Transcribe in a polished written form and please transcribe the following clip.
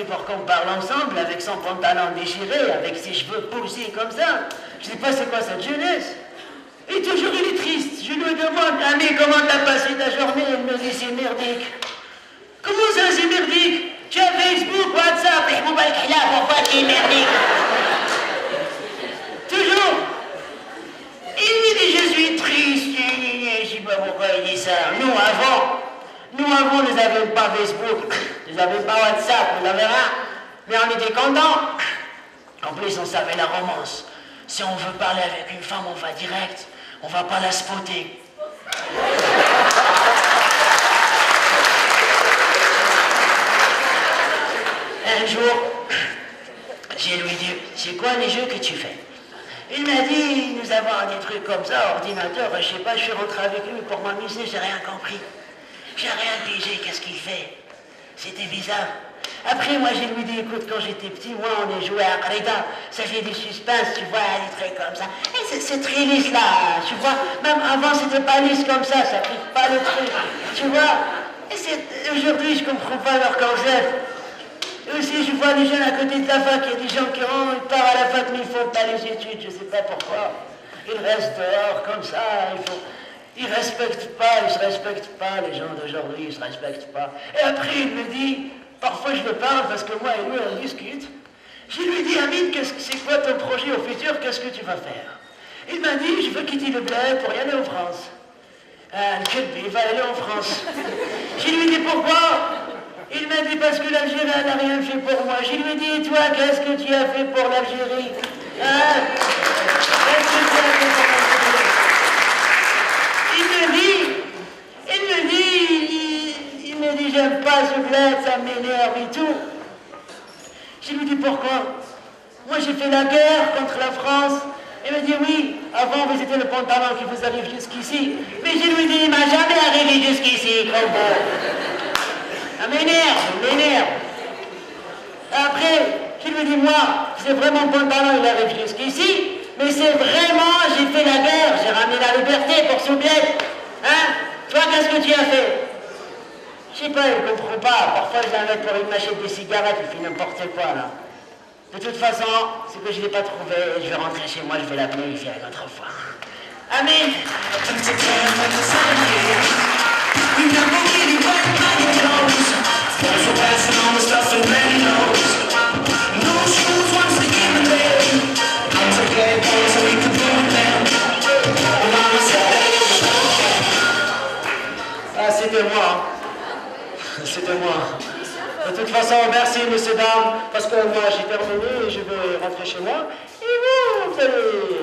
Pour qu'on parle ensemble avec son pantalon déchiré, avec ses cheveux poussés comme ça. Je sais pas c'est quoi cette jeunesse. Et toujours il est triste. Je lui demande, Ami, comment t'as passé ta journée? Elle me dit, c'est merdique. Comment ça c'est merdique? Tu as Facebook, WhatsApp, et pourquoi tu es merdique? Toujours. Il me dit, je suis triste. Je sais pas pourquoi il dit ça. Nous avant, nous n'avions pas Facebook, nous n'avions pas WhatsApp, nous n'avions rien. Mais on était contents. En plus, on savait la romance. Si on veut parler avec une femme, on va direct. On va pas la spotter. Un jour, je lui ai dit, c'est quoi les jeux que tu fais? Il m'a dit, nous avons des trucs comme ça, ordinateur, je sais pas, je suis rentré avec lui pour m'amuser, j'ai rien compris. J'ai rien pigé, qu'est-ce qu'il fait? C'était bizarre. Après, moi, je lui dit, écoute, quand j'étais petit, moi, on est joué à Reda. Ça fait du suspense, tu vois, des trucs comme ça. Et c'est très lisse, là, tu vois. Même avant, c'était pas lisse comme ça pique pas le truc, tu vois. Et aujourd'hui, je comprends pas leur concept. Et aussi, je vois des jeunes à côté de la fac, il y a des gens qui rentrent, ils partent à la fac, mais ils font pas les études, je sais pas pourquoi. Ils restent dehors, comme ça, ils respectent pas, ils se respectent pas, les gens d'aujourd'hui, ils se respectent pas. Et après, il me dit, parfois je le parle parce que moi et lui, on discute. Je lui dis, Amine, c'est quoi ton projet au futur, qu'est-ce que tu vas faire? Il m'a dit, je veux quitter le bled pour y aller en France. Il va aller en France. Je lui dis, pourquoi? Il m'a dit, parce que l'Algérie n'a rien fait pour moi. Je lui dis, toi, qu'est-ce que tu as fait pour l'Algérie? Hein? Qu'est-ce que tu as fait pour l'Algérie? Il me dit, j'aime pas ce bled, ça m'énerve et tout. Je lui dis, pourquoi? Moi, j'ai fait la guerre contre la France. Il me dit, oui, avant, vous étiez le pantalon qui vous arrive jusqu'ici. Mais je lui dis, il m'a jamais arrivé jusqu'ici, comme vous. Ça m'énerve. Après, je lui dis, moi, c'est vraiment mon pantalon, il arrive jusqu'ici. Mais c'est vraiment, j'ai fait la guerre, j'ai ramené la liberté pour ce bled. Hein? Toi, qu'est-ce que tu as fait? Je sais pas, il ne comprend pas. Parfois, je l'invite pour il m'achète des cigarettes, il fait n'importe quoi, là. De toute façon, c'est que je ne l'ai pas trouvé, je vais rentrer chez moi, je vais l'appeler, il fait une autre fois. Amen. Ah, c'était moi. C'était moi. De toute façon, merci, messieurs, dames, parce que moi, j'ai terminé et je vais rentrer chez moi. Et vous allez...